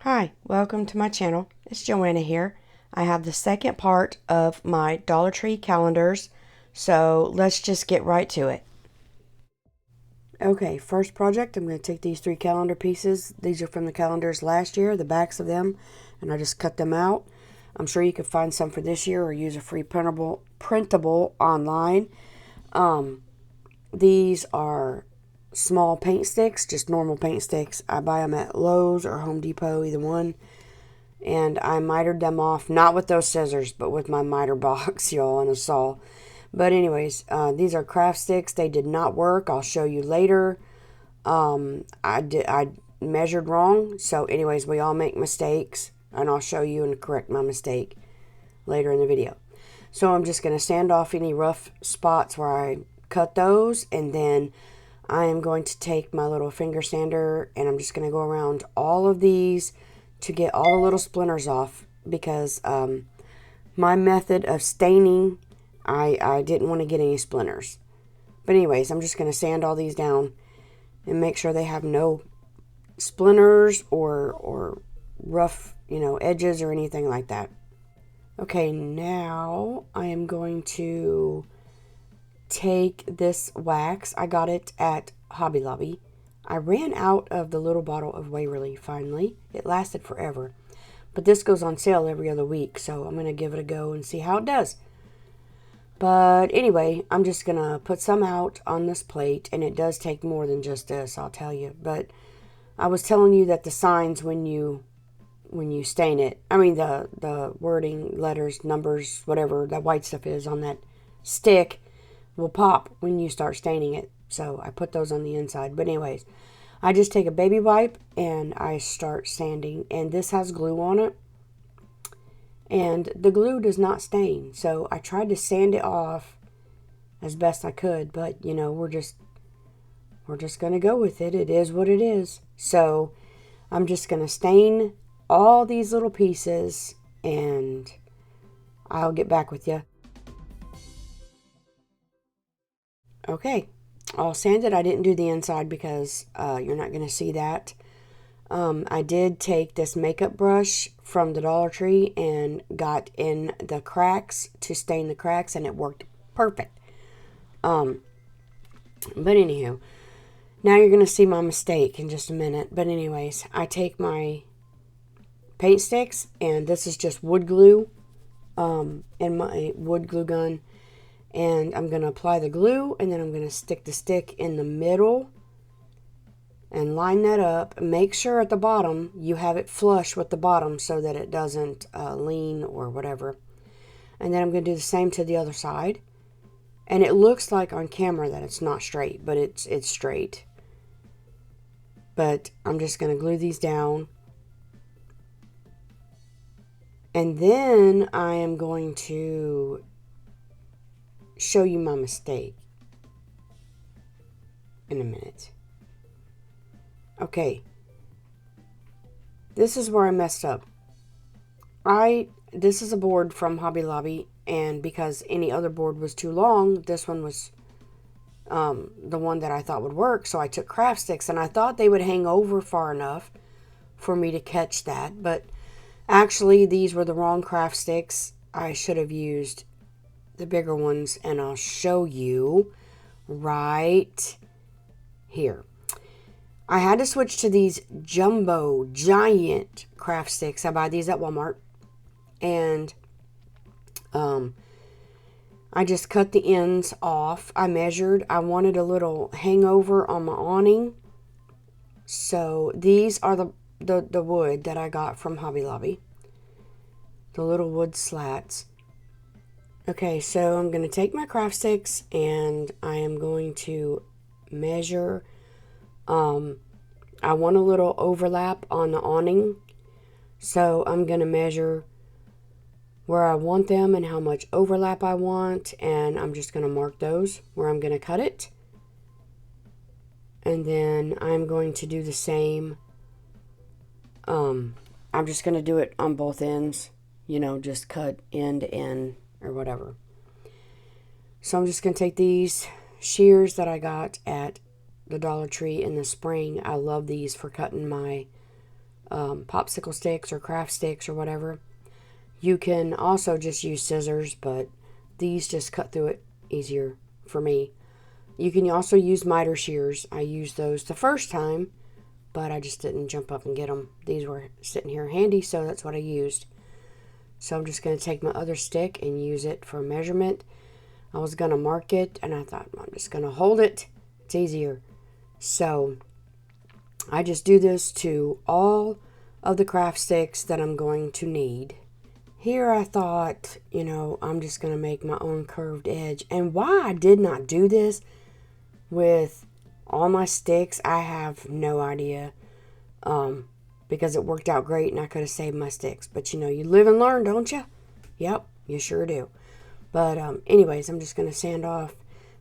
Hi, welcome to my channel. It's Joanna here. I have the second part of my Dollar Tree calendars, so let's just get right to it. Okay, first project, I'm going to take these 3 calendar pieces. These are from the calendars last year, the backs of them, and I just cut them out. I'm sure you could find some for this year or use a free printable online. These are small paint sticks, just normal paint sticks. I buy them at Lowe's or Home Depot, either one. And I mitered them off, not with those scissors, but with my miter box, y'all, and a saw. But anyways, these are craft sticks. They did not work. I'll show you later. I measured wrong. So anyways, we all make mistakes, and I'll show you and correct my mistake later in the video. So I'm just going to sand off any rough spots where I cut those, and then I am going to take my little finger sander and I'm just going to go around all of these to get all the little splinters off, because my method of staining, I didn't want to get any splinters. But anyways, I'm just going to sand all these down and make sure they have no splinters or rough, edges or anything like that. Okay, now I am going to take this wax. I got it at Hobby Lobby. I ran out of the little bottle of Waverly finally. It lasted forever. But this goes on sale every other week, so I'm going to give it a go and see how it does. But anyway, I'm just going to put some out on this plate, and it does take more than just this, I'll tell you. But I was telling you that the signs when you stain it, I mean the wording, letters, numbers, whatever that white stuff is on that stick will pop when you start staining it. So I put those on the inside. But anyways, I just take a baby wipe and I start sanding. And this has glue on it. And the glue does not stain. So I tried to sand it off as best I could. But, we're just going to go with it. It is what it is. So I'm just going to stain all these little pieces. And I'll get back with you. Okay, all sanded. I didn't do the inside because you're not going to see that. I did take this makeup brush from the Dollar Tree and got in the cracks to stain the cracks, and it worked perfect. But anywho, now you're going to see my mistake in just a minute. But anyways, I take my paint sticks, and this is just wood glue and my wood glue gun. And I'm going to apply the glue, and then I'm going to stick the stick in the middle and line that up. Make sure at the bottom you have it flush with the bottom so that it doesn't lean or whatever. And then I'm going to do the same to the other side. And it looks like on camera that it's not straight, but it's straight. But I'm just going to glue these down. And then I am going to show you my mistake in a minute. Okay, this is where I messed up. This is a board from Hobby Lobby, and because any other board was too long, this one was the one that I thought would work. So I took craft sticks, and I thought they would hang over far enough for me to catch that, but actually these were the wrong craft sticks. I should have used the bigger ones, and I'll show you right here. I had to switch to these jumbo giant craft sticks. I buy these at Walmart, and I just cut the ends off. I measured. I wanted a little hangover on my awning, so these are the wood that I got from Hobby Lobby, the little wood slats. Okay, so I'm going to take my craft sticks and I am going to measure. I want a little overlap on the awning, so I'm going to measure where I want them and how much overlap I want, and I'm just going to mark those where I'm going to cut it. And then I'm going to do the same. I'm just going to do it on both ends, just cut end to end or whatever. So I'm just going to take these shears that I got at the Dollar Tree in the spring. I love these for cutting my popsicle sticks or craft sticks or whatever. You can also just use scissors, but these just cut through it easier for me. You can also use miter shears. I used those the first time, but I just didn't jump up and get them. These were sitting here handy, so that's what I used. So I'm just going to take my other stick and use it for measurement. I was going to mark it, and I thought, I'm just going to hold it. It's easier. So I just do this to all of the craft sticks that I'm going to need. Here I thought, I'm just going to make my own curved edge. And why I did not do this with all my sticks, I have no idea. Because it worked out great and I could have saved my sticks. But you live and learn, don't you? Yep, you sure do. But anyways, I'm just going to sand off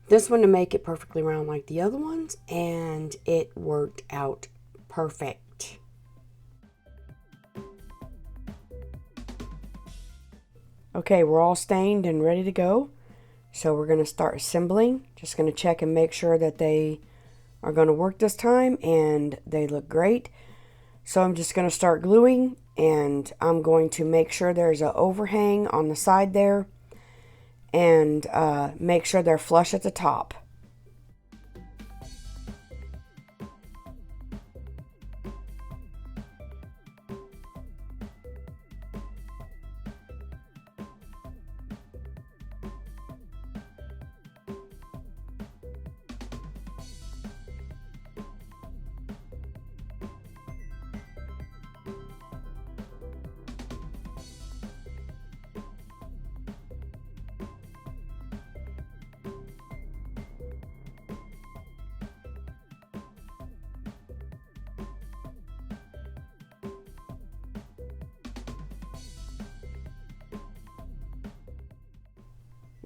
this one to make it perfectly round like the other ones. And it worked out perfect. Okay, we're all stained and ready to go. So we're going to start assembling. Just going to check and make sure that they are going to work this time and they look great. So I'm just going to start gluing, and I'm going to make sure there's an overhang on the side there and make sure they're flush at the top.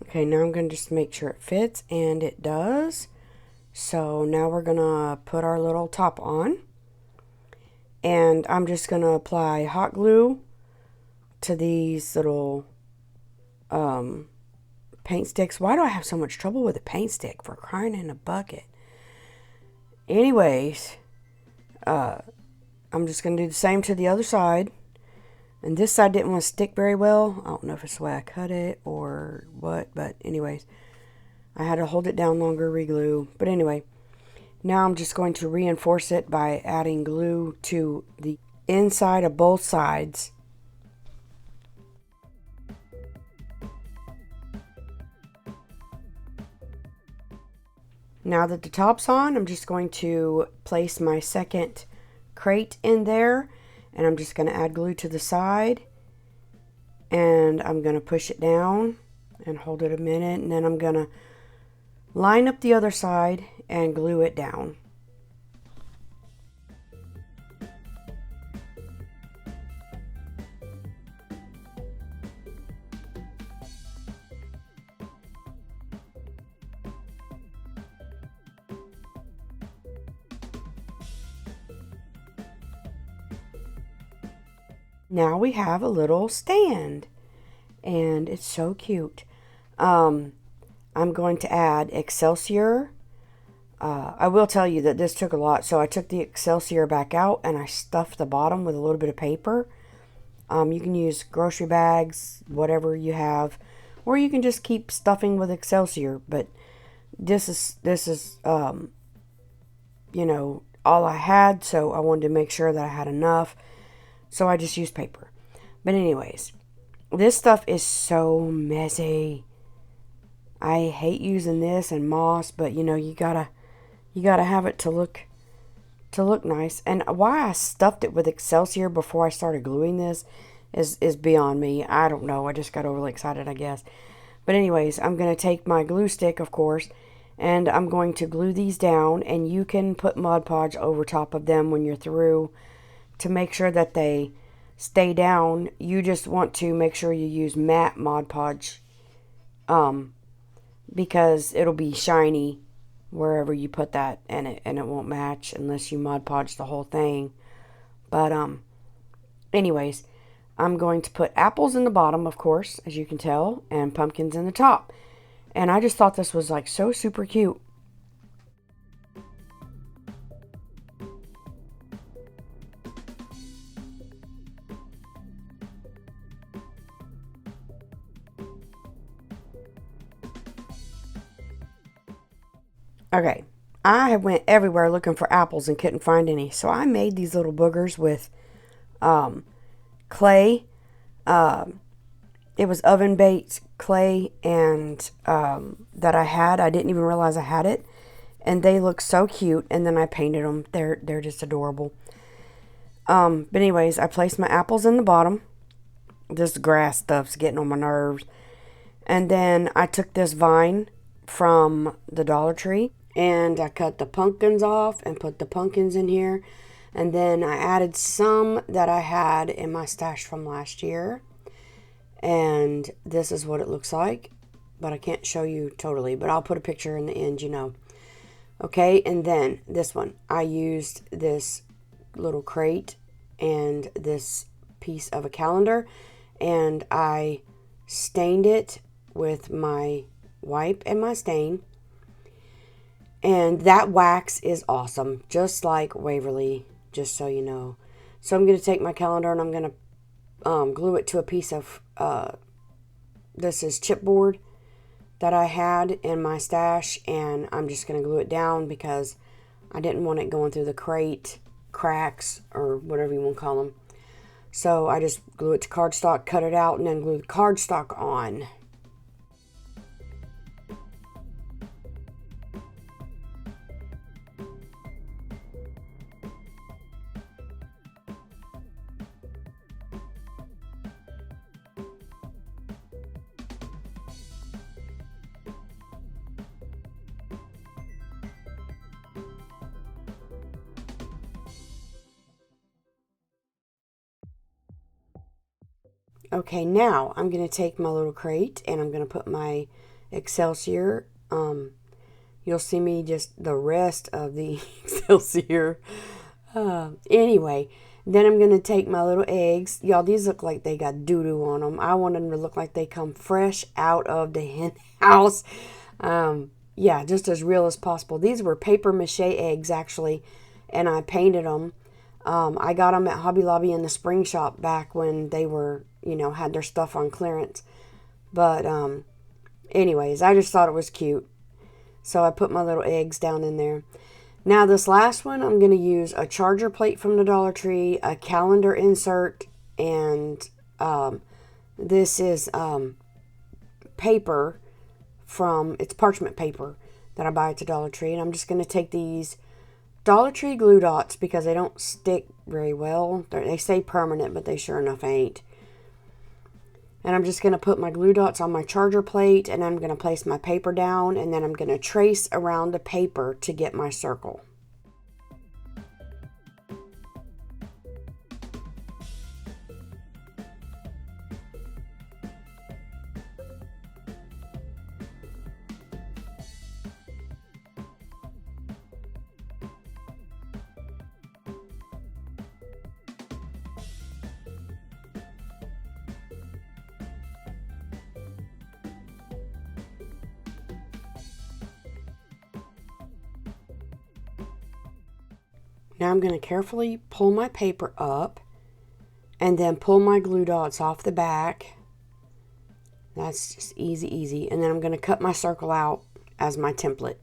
Okay, now I'm going to just make sure it fits, and it does. So now we're going to put our little top on. And I'm just going to apply hot glue to these little paint sticks. Why do I have so much trouble with a paint stick, for crying in a bucket? Anyways, I'm just going to do the same to the other side. And this side didn't want to stick very well. I don't know if it's the way I cut it or what. But anyways, I had to hold it down longer, re-glue. But anyway, now I'm just going to reinforce it by adding glue to the inside of both sides. Now that the top's on, I'm just going to place my second crate in there. And I'm just going to add glue to the side. And I'm going to push it down and hold it a minute. And then I'm going to line up the other side and glue it down. Now we have a little stand, and it's so cute. I'm going to add Excelsior. I will tell you that this took a lot, so I took the Excelsior back out and I stuffed the bottom with a little bit of paper. You can use grocery bags, whatever you have, or you can just keep stuffing with Excelsior. But this is all I had, so I wanted to make sure that I had enough. So I just used paper. But anyways, this stuff is so messy. I hate using this and moss, but you gotta have it to look nice. And why I stuffed it with Excelsior before I started gluing this is beyond me. I don't know. I just got overly excited, I guess. But anyways, I'm gonna take my glue stick, of course, and I'm going to glue these down. And you can put Mod Podge over top of them when you're through, to make sure that they stay down. You just want to make sure you use matte Mod Podge, because it'll be shiny wherever you put that, and it won't match unless you Mod Podge the whole thing. But anyways, I'm going to put apples in the bottom, of course, as you can tell, and pumpkins in the top. And I just thought this was like so super cute. Okay, I went everywhere looking for apples and couldn't find any. So I made these little boogers with clay. It was oven baked clay and that I had. I didn't even realize I had it. And they look so cute. And then I painted them. They're just adorable. But anyways, I placed my apples in the bottom. This grass stuff's getting on my nerves. And then I took this vine from the Dollar Tree and I cut the pumpkins off and put the pumpkins in here. And then I added some that I had in my stash from last year. And this is what it looks like. But I can't show you totally. But I'll put a picture in the end, you know. Okay, and then this one. I used this little crate and this piece of a calendar. And I stained it with my wipe and my stain. And that wax is awesome. Just like Waverly, just so you know. So I'm going to take my calendar and I'm going to glue it to a piece of, this is chipboard that I had in my stash. And I'm just going to glue it down because I didn't want it going through the crate cracks or whatever you want to call them. So I just glue it to cardstock, cut it out, and then glue the cardstock on. Okay, now I'm going to take my little crate and I'm going to put my Excelsior. You'll see me just the rest of the Excelsior. Anyway, then I'm going to take my little eggs. Y'all, these look like they got doo-doo on them. I want them to look like they come fresh out of the hen house. Yeah, just as real as possible. These were paper mache eggs, actually, and I painted them. I got them at Hobby Lobby in the spring shop back when they were, you know, had their stuff on clearance. But anyways, I just thought it was cute. So I put my little eggs down in there. Now this last one, I'm going to use a charger plate from the Dollar Tree, a calendar insert, and this is paper from, it's parchment paper that I buy at the Dollar Tree. And I'm just going to take these Dollar Tree glue dots because they don't stick very well. They say permanent, but they sure enough ain't. And I'm just going to put my glue dots on my charger plate, and I'm going to place my paper down, and then I'm going to trace around the paper to get my circle. Now I'm going to carefully pull my paper up and then pull my glue dots off the back. That's just easy, easy. And then I'm going to cut my circle out as my template.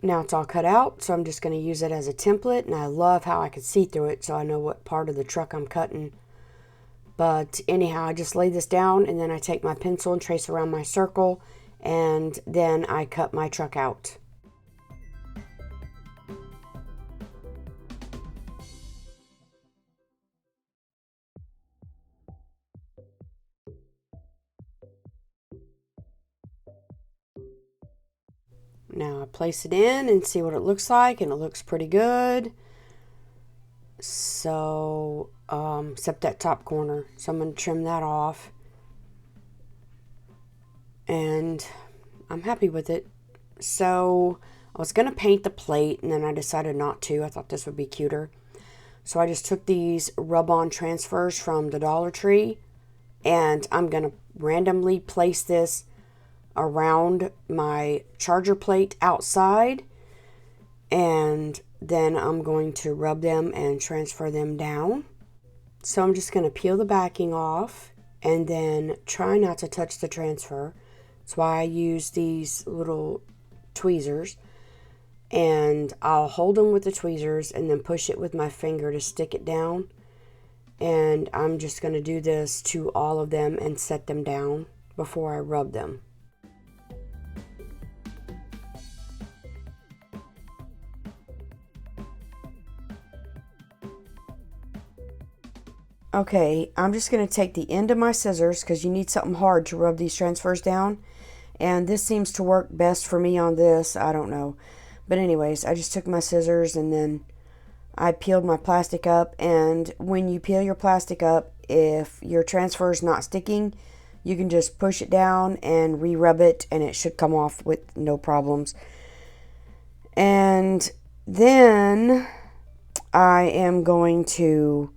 Now it's all cut out, so I'm just going to use it as a template. And I love how I can see through it so I know what part of the truck I'm cutting. But anyhow, I just lay this down and then I take my pencil and trace around my circle and then I cut my truck out. Now I place it in and see what it looks like, and it looks pretty good. So, except that top corner. So I'm going to trim that off. And I'm happy with it. So, I was going to paint the plate, and then I decided not to. I thought this would be cuter. So I just took these rub-on transfers from the Dollar Tree, and I'm going to randomly place this around my charger plate outside, and then I'm going to rub them and transfer them down. So I'm just going to peel the backing off and then try not to touch the transfer. That's why I use these little tweezers. And I'll hold them with the tweezers and then push it with my finger to stick it down. And I'm just going to do this to all of them and set them down before I rub them. Okay, I'm just going to take the end of my scissors, because you need something hard to rub these transfers down. And this seems to work best for me on this. I don't know. But anyways, I just took my scissors and then I peeled my plastic up. And when you peel your plastic up, if your transfer is not sticking, you can just push it down and re-rub it, and it should come off with no problems. And then I am going to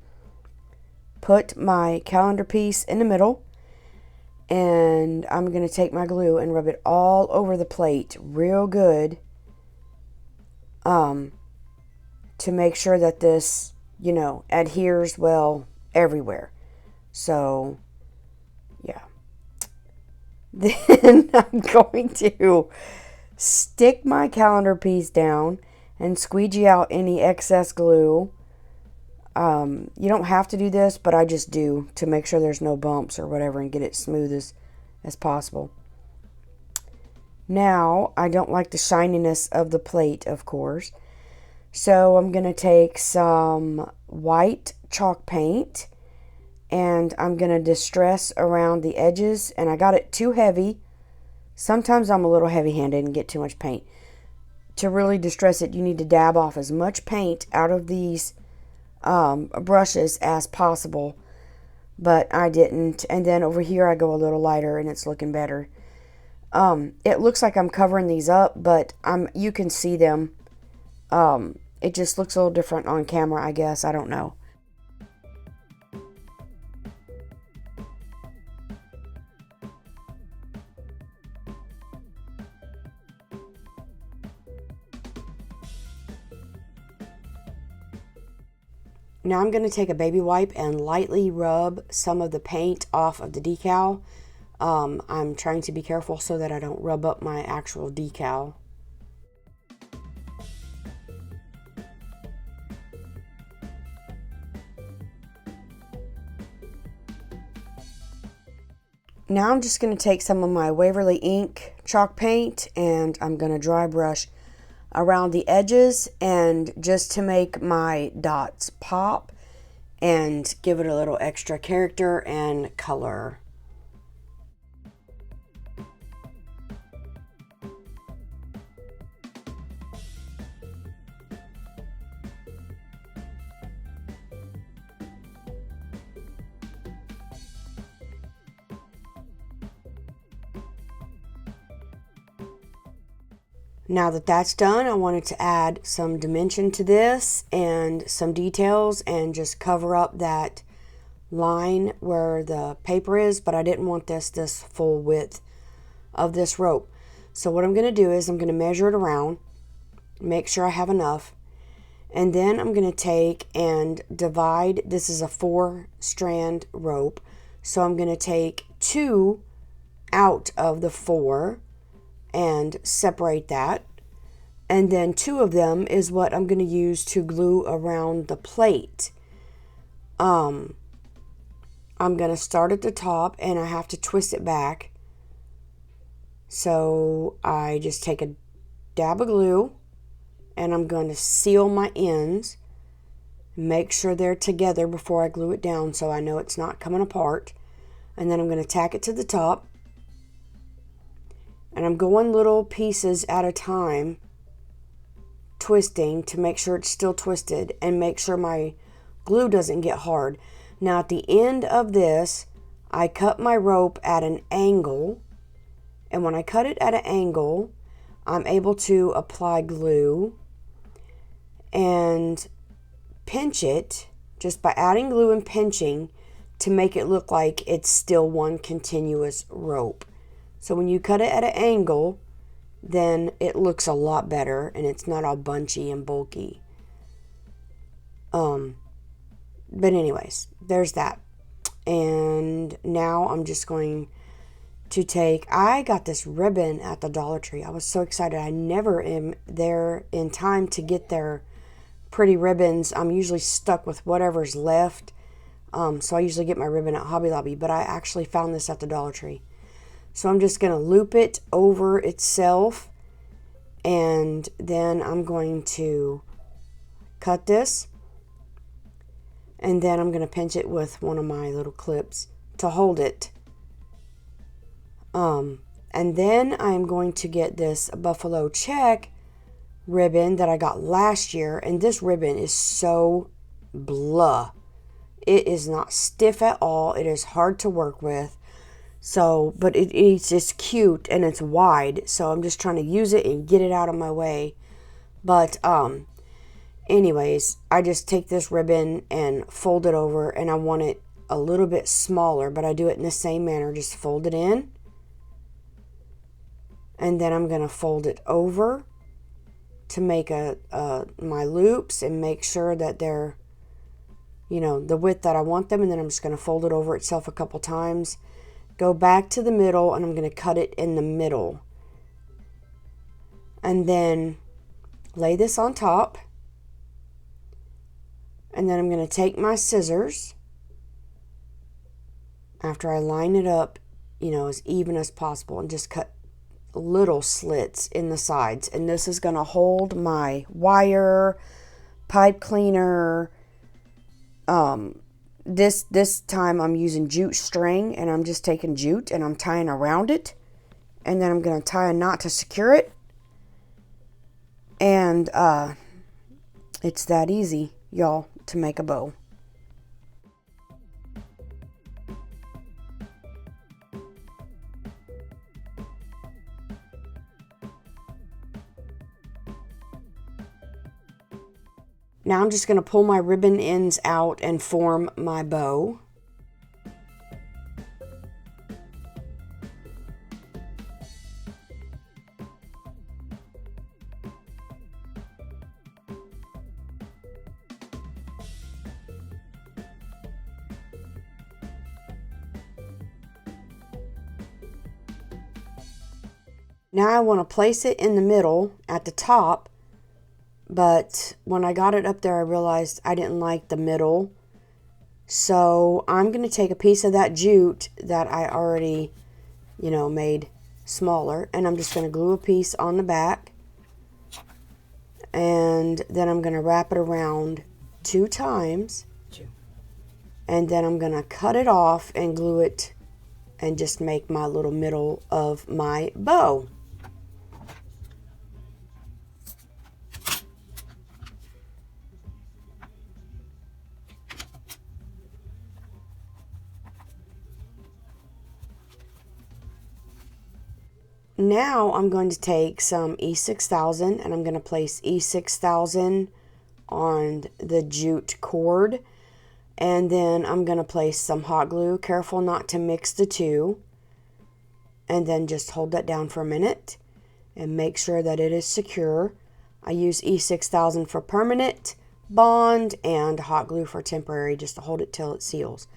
put my calendar piece in the middle, and I'm going to take my glue and rub it all over the plate real good, to make sure that this, you know, adheres well everywhere. So, yeah. Then I'm going to stick my calendar piece down and squeegee out any excess glue. You don't have to do this, but I just do to make sure there's no bumps or whatever and get it smooth as possible. Now, I don't like the shininess of the plate, of course. So I'm going to take some white chalk paint and I'm going to distress around the edges. And I got it too heavy. Sometimes I'm a little heavy-handed and get too much paint. To really distress it, you need to dab off as much paint out of these brushes as possible, but I didn't. And then over here I go a little lighter and it's looking better. It looks like I'm covering these up, but you can see them. It just looks a little different on camera, I guess. I don't know. Now I'm going to take a baby wipe and lightly rub some of the paint off of the decal. I'm trying to be careful so that I don't rub up my actual decal. Now I'm just going to take some of my Waverly ink chalk paint and I'm going to dry brush around the edges, and just to make my dots pop and give it a little extra character and color. Now that that's done, I wanted to add some dimension to this and some details and just cover up that line where the paper is, but I didn't want this full width of this rope. So what I'm going to do is I'm going to measure it around, make sure I have enough, and then I'm going to take and divide. This is a 4-strand rope, so I'm going to take 2 out of the 4 and separate that, and then 2 of them is what I'm going to use to glue around the plate. I'm going to start at the top and I have to twist it back, so I just take a dab of glue and I'm going to seal my ends, make sure they're together before I glue it down so I know it's not coming apart, and then I'm going to tack it to the top. And I'm going little pieces at a time, twisting to make sure it's still twisted and make sure my glue doesn't get hard. Now at the end of this, I cut my rope at an angle, and when I cut it at an angle, I'm able to apply glue and pinch it just by adding glue and pinching to make it look like it's still one continuous rope. So when you cut it at an angle, then it looks a lot better and it's not all bunchy and bulky. But anyways, there's that. And now I'm just going to take, I got this ribbon at the Dollar Tree. I was so excited. I never am there in time to get their pretty ribbons. I'm usually stuck with whatever's left. So I usually get my ribbon at Hobby Lobby, but I actually found this at the Dollar Tree. So I'm just going to loop it over itself, and then I'm going to cut this, and then I'm going to pinch it with one of my little clips to hold it. And then I'm going to get this buffalo check ribbon that I got last year, and this ribbon is so blah. It is not stiff at all. It is hard to work with. So, but it's just cute and it's wide. So I'm just trying to use it and get it out of my way. But anyways, I just take this ribbon and fold it over, and I want it a little bit smaller, but I do it in the same manner. Just fold it in, and then I'm going to fold it over to make my loops and make sure that they're, you know, the width that I want them. And then I'm just going to fold it over itself a couple times, go back to the middle, and I'm going to cut it in the middle, and then lay this on top. And then I'm going to take my scissors, after I line it up, you know, as even as possible, and just cut little slits in the sides. And this is going to hold my wire, pipe cleaner. This time I'm using jute string, and I'm just taking jute and I'm tying around it, and then I'm going to tie a knot to secure it. And it's that easy, y'all, to make a bow. Now I'm just going to pull my ribbon ends out and form my bow. Now I want to place it in the middle at the top, but when I got it up there, I realized I didn't like the middle. So I'm going to take a piece of that jute that I already, you know, made smaller, and I'm just going to glue a piece on the back, and then I'm going to wrap it around 2 times, and then I'm going to cut it off and glue it and just make my little middle of my bow. Now I'm going to take some E6000, and I'm going to place E6000 on the jute cord, and then I'm going to place some hot glue. Careful not to mix the two, and then just hold that down for a minute and make sure that it is secure. I use E6000 for permanent bond and hot glue for temporary, just to hold it till it seals.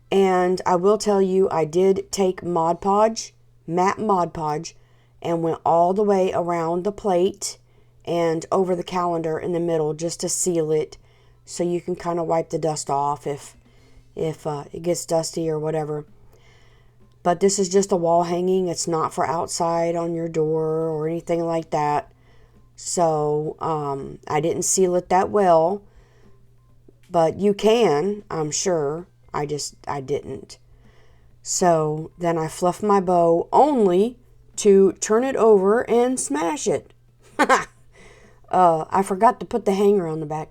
And I will tell you, I did take Podge Matt Mod Podge and went all the way around the plate and over the calendar in the middle just to seal it, so you can kind of wipe the dust off if it gets dusty or whatever. But this is just a wall hanging. It's not for outside on your door or anything like that. So I didn't seal it that well, but you can, I'm sure. I didn't. So then I fluff my bow only to turn it over and smash it. I forgot to put the hanger on the back.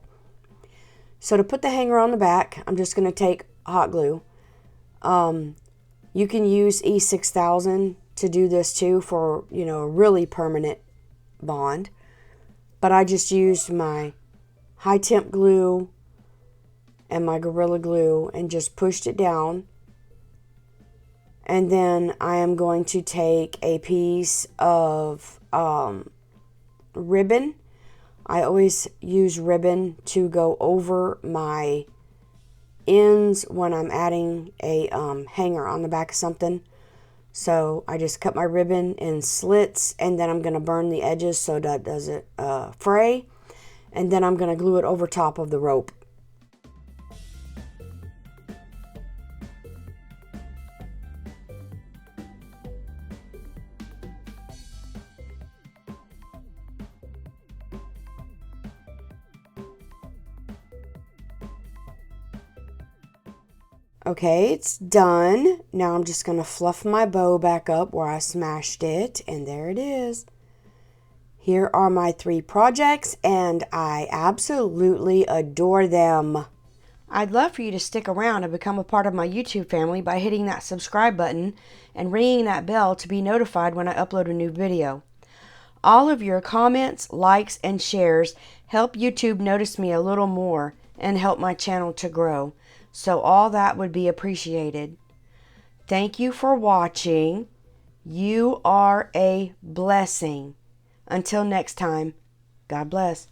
So to put the hanger on the back, I'm just going to take hot glue. You can use E6000 to do this too for, you know, a really permanent bond. But I just used my high temp glue and my Gorilla Glue and just pushed it down. And then I am going to take a piece of ribbon. I always use ribbon to go over my ends when I'm adding a hanger on the back of something. So I just cut my ribbon in slits, and then I'm going to burn the edges so that doesn't fray. And then I'm going to glue it over top of the rope. Okay, it's done. Now I'm just going to fluff my bow back up where I smashed it, and there it is. Here are my 3 projects, and I absolutely adore them. I'd love for you to stick around and become a part of my YouTube family by hitting that subscribe button and ringing that bell to be notified when I upload a new video. All of your comments, likes, and shares help YouTube notice me a little more and help my channel to grow. So all that would be appreciated. Thank you for watching. You are a blessing. Until next time, God bless.